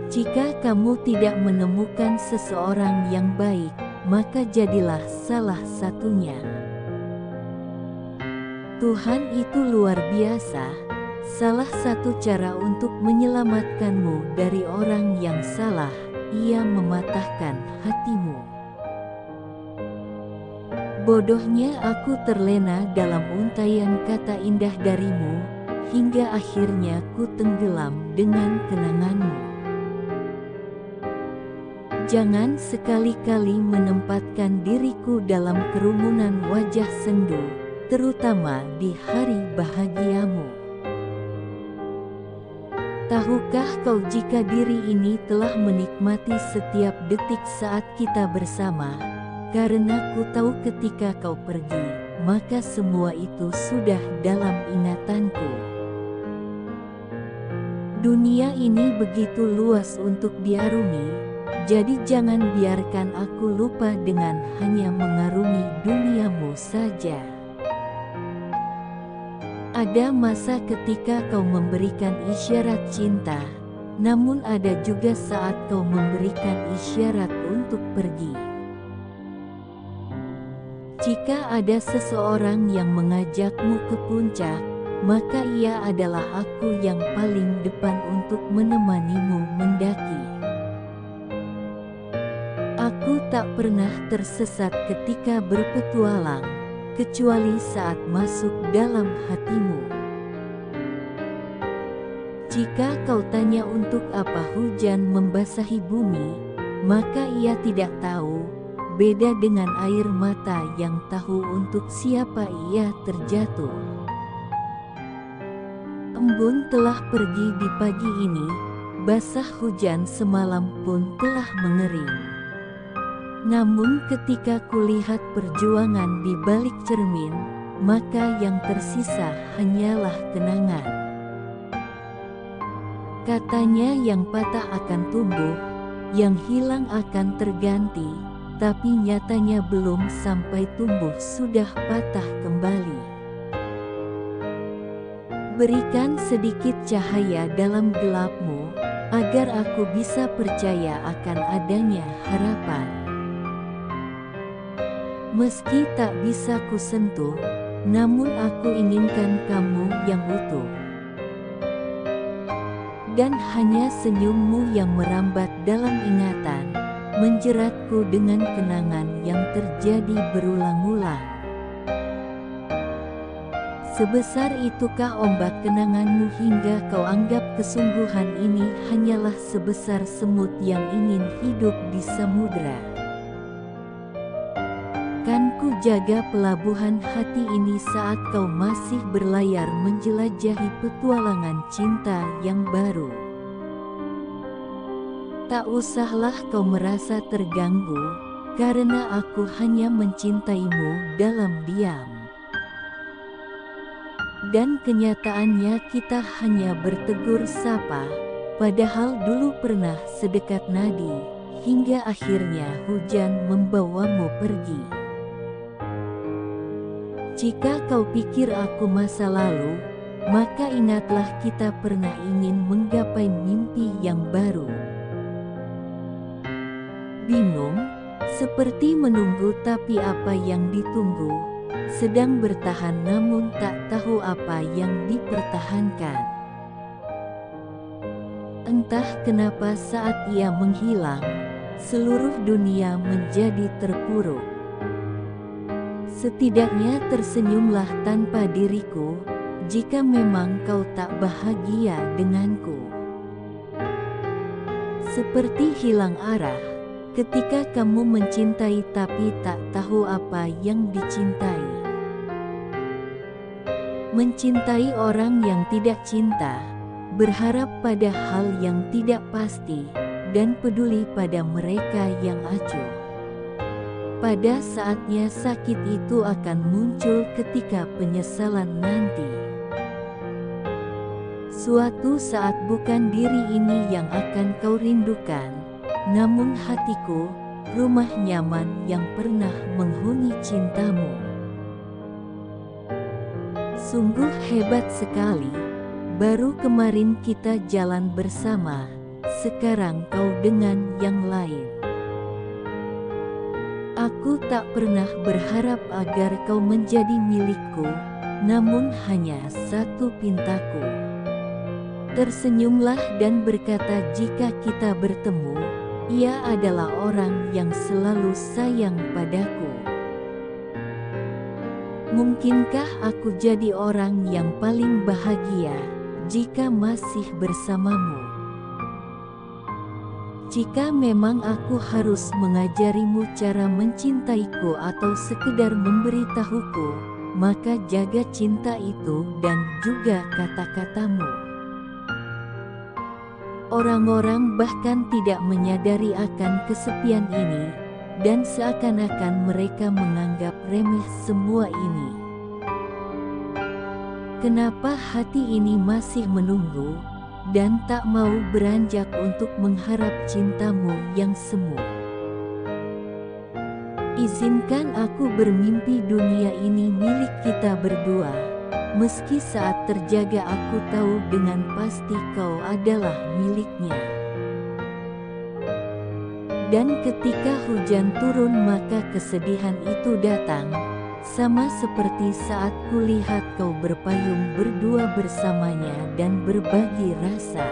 Jika kamu tidak menemukan seseorang yang baik, maka jadilah salah satunya. Tuhan itu luar biasa. Salah satu cara untuk menyelamatkanmu dari orang yang salah, Ia mematahkan hatimu. Bodohnya aku terlena dalam untaian kata indah darimu, hingga akhirnya ku tenggelam dengan kenanganmu. Jangan sekali-kali menempatkan diriku dalam kerumunan wajah sendu, terutama di hari bahagiamu. Tahukah kau jika diri ini telah menikmati setiap detik saat kita bersama? Karena ku tahu ketika kau pergi, maka semua itu sudah dalam ingatanku. Dunia ini begitu luas untuk diarungi. Jadi jangan biarkan aku lupa dengan hanya mengarungi duniamu saja. Ada masa ketika kau memberikan isyarat cinta, namun ada juga saat kau memberikan isyarat untuk pergi. Jika ada seseorang yang mengajakmu ke puncak, maka ia adalah aku yang paling depan untuk menemanimu mendaki. Aku tak pernah tersesat ketika berpetualang, kecuali saat masuk dalam hatimu. Jika kau tanya untuk apa hujan membasahi bumi, maka ia tidak tahu, beda dengan air mata yang tahu untuk siapa ia terjatuh. Embun telah pergi di pagi ini, basah hujan semalam pun telah mengering. Namun ketika kulihat perjuangan di balik cermin, maka yang tersisa hanyalah kenangan. Katanya yang patah akan tumbuh, yang hilang akan terganti, tapi nyatanya belum sampai tumbuh sudah patah kembali. Berikan sedikit cahaya dalam gelapmu, agar aku bisa percaya akan adanya harapan. Meski tak bisa kusentuh, namun aku inginkan kamu yang utuh. Dan hanya senyummu yang merambat dalam ingatan, menjeratku dengan kenangan yang terjadi berulang-ulang. Sebesar itukah ombak kenanganmu hingga kau anggap kesungguhan ini hanyalah sebesar semut yang ingin hidup di samudra? Kan ku jaga pelabuhan hati ini saat kau masih berlayar menjelajahi petualangan cinta yang baru. Tak usahlah kau merasa terganggu, karena aku hanya mencintaimu dalam diam. Dan kenyataannya kita hanya bertegur sapa, padahal dulu pernah sedekat nadi, hingga akhirnya hujan membawamu pergi. Jika kau pikir aku masa lalu, maka ingatlah kita pernah ingin menggapai mimpi yang baru. Bingung, seperti menunggu tapi apa yang ditunggu, sedang bertahan namun tak tahu apa yang dipertahankan. Entah kenapa saat ia menghilang, seluruh dunia menjadi terpuruk. Setidaknya tersenyumlah tanpa diriku, jika memang kau tak bahagia denganku. Seperti hilang arah, ketika kamu mencintai tapi tak tahu apa yang dicintai. Mencintai orang yang tidak cinta, berharap pada hal yang tidak pasti, dan peduli pada mereka yang acuh. Pada saatnya sakit itu akan muncul ketika penyesalan nanti. Suatu saat bukan diri ini yang akan kau rindukan, namun hatiku, rumah nyaman yang pernah menghuni cintamu. Sungguh hebat sekali, baru kemarin kita jalan bersama, sekarang kau dengan yang lain. Aku tak pernah berharap agar kau menjadi milikku, namun hanya satu pintaku. Tersenyumlah dan berkata jika kita bertemu, ia adalah orang yang selalu sayang padaku. Mungkinkah aku jadi orang yang paling bahagia jika masih bersamamu? Jika memang aku harus mengajarimu cara mencintaiku atau sekedar memberitahuku, maka jaga cinta itu dan juga kata-katamu. Orang-orang bahkan tidak menyadari akan kesepian ini, dan seakan-akan mereka menganggap remeh semua ini. Kenapa hati ini masih menunggu dan tak mau beranjak untuk mengharap cintamu yang semu? Izinkan aku bermimpi dunia ini milik kita berdua. Meski saat terjaga aku tahu dengan pasti kau adalah miliknya. Dan ketika hujan turun maka kesedihan itu datang, sama seperti saat kulihat kau berpayung berdua bersamanya dan berbagi rasa.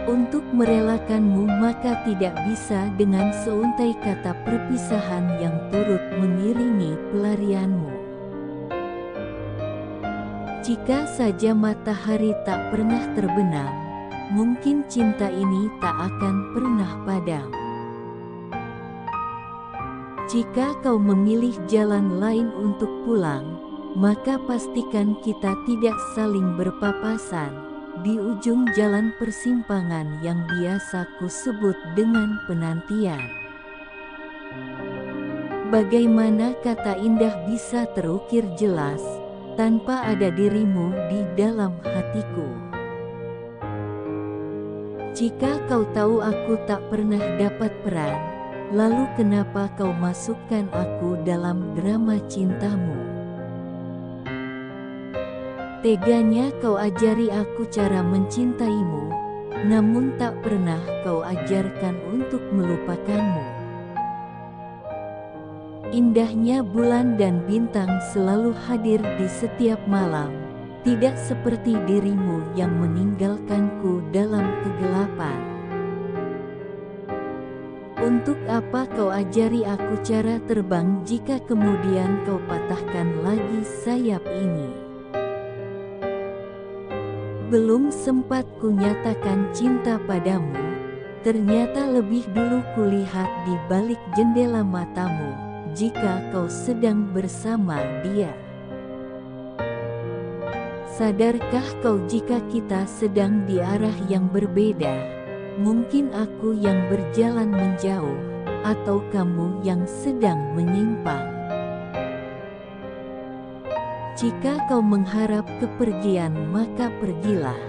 Untuk merelakanmu maka tidak bisa dengan seuntai kata perpisahan yang turut mengiringi pelarianmu. Jika saja matahari tak pernah terbenam, mungkin cinta ini tak akan pernah padam. Jika kau memilih jalan lain untuk pulang, maka pastikan kita tidak saling berpapasan di ujung jalan persimpangan yang biasa ku sebut dengan penantian. Bagaimana kata indah bisa terukir jelas tanpa ada dirimu di dalam hatiku? Jika kau tahu aku tak pernah dapat peran, lalu kenapa kau masukkan aku dalam drama cintamu? Teganya kau ajari aku cara mencintaimu, namun tak pernah kau ajarkan untuk melupakanmu. Indahnya bulan dan bintang selalu hadir di setiap malam, tidak seperti dirimu yang meninggalkanku dalam kegelapan. Untuk apa kau ajari aku cara terbang jika kemudian kau patahkan lagi sayap ini? Belum sempat ku nyatakan cinta padamu, ternyata lebih dulu kulihat di balik jendela matamu jika kau sedang bersama dia. Sadarkah kau jika kita sedang di arah yang berbeda? Mungkin aku yang berjalan menjauh, atau kamu yang sedang menyimpang. Jika kau mengharap kepergian maka pergilah.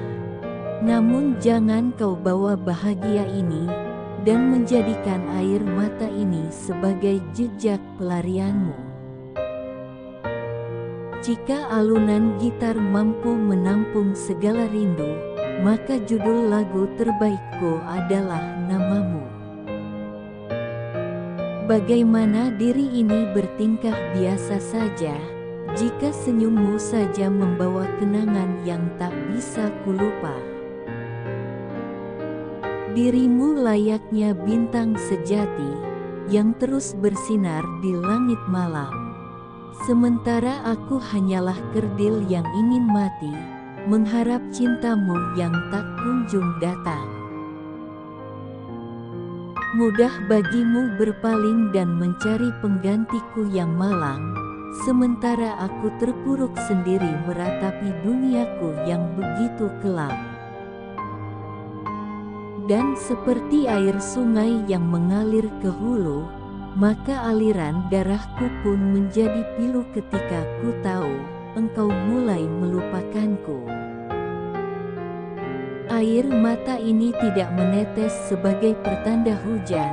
Namun jangan kau bawa bahagia ini dan menjadikan air mata ini sebagai jejak pelarianmu. Jika alunan gitar mampu menampung segala rindu, maka judul lagu terbaikku adalah namamu. Bagaimana diri ini bertingkah biasa saja, jika senyummu saja membawa kenangan yang tak bisa kulupa. Dirimu layaknya bintang sejati, yang terus bersinar di langit malam. Sementara aku hanyalah kerdil yang ingin mati, mengharap cintamu yang tak kunjung datang. Mudah bagimu berpaling dan mencari penggantiku yang malang, sementara aku terpuruk sendiri meratapi duniaku yang begitu kelam. Dan seperti air sungai yang mengalir ke hulu, maka aliran darahku pun menjadi pilu ketika ku tahu engkau mulai melupakanku. Air mata ini tidak menetes sebagai pertanda hujan,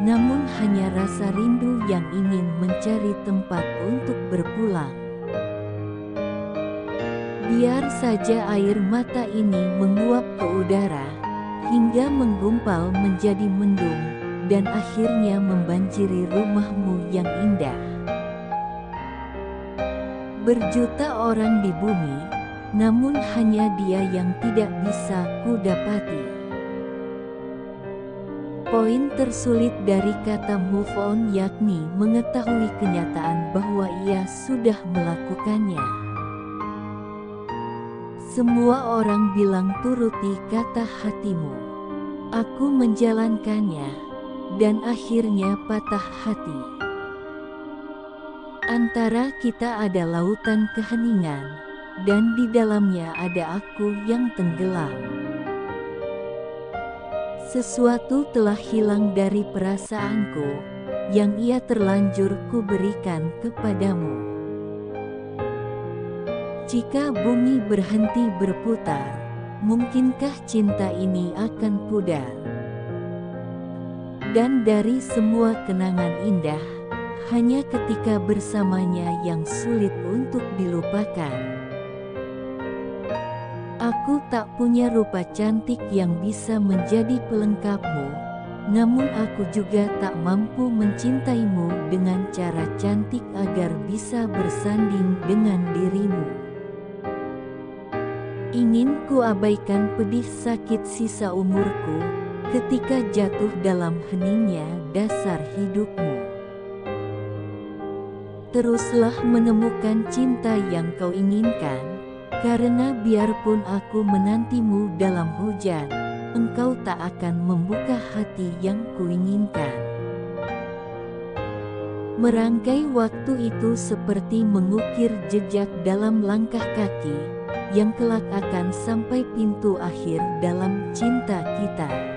namun hanya rasa rindu yang ingin mencari tempat untuk berpulang. Biar saja air mata ini menguap ke udara, hingga menggumpal menjadi mendung, dan akhirnya membanjiri rumahmu yang indah. Berjuta orang di bumi, namun hanya dia yang tidak bisa ku dapati. Poin tersulit dari kata move on yakni mengetahui kenyataan bahwa ia sudah melakukannya. Semua orang bilang turuti kata hatimu. Aku menjalankannya, dan akhirnya patah hati. Antara kita ada lautan keheningan, dan di dalamnya ada aku yang tenggelam. Sesuatu telah hilang dari perasaanku, yang ia terlanjur ku berikan kepadamu. Jika bumi berhenti berputar, mungkinkah cinta ini akan pudar? Dan dari semua kenangan indah, hanya ketika bersamanya yang sulit untuk dilupakan. Aku tak punya rupa cantik yang bisa menjadi pelengkapmu, namun aku juga tak mampu mencintaimu dengan cara cantik agar bisa bersanding dengan dirimu. Ingin ku abaikan pedih sakit sisa umurku, ketika jatuh dalam heningnya dasar hidupmu. Teruslah menemukan cinta yang kau inginkan, karena biarpun aku menantimu dalam hujan, engkau tak akan membuka hati yang kuinginkan. Merangkai waktu itu seperti mengukir jejak dalam langkah kaki, yang kelak akan sampai pintu akhir dalam cinta kita.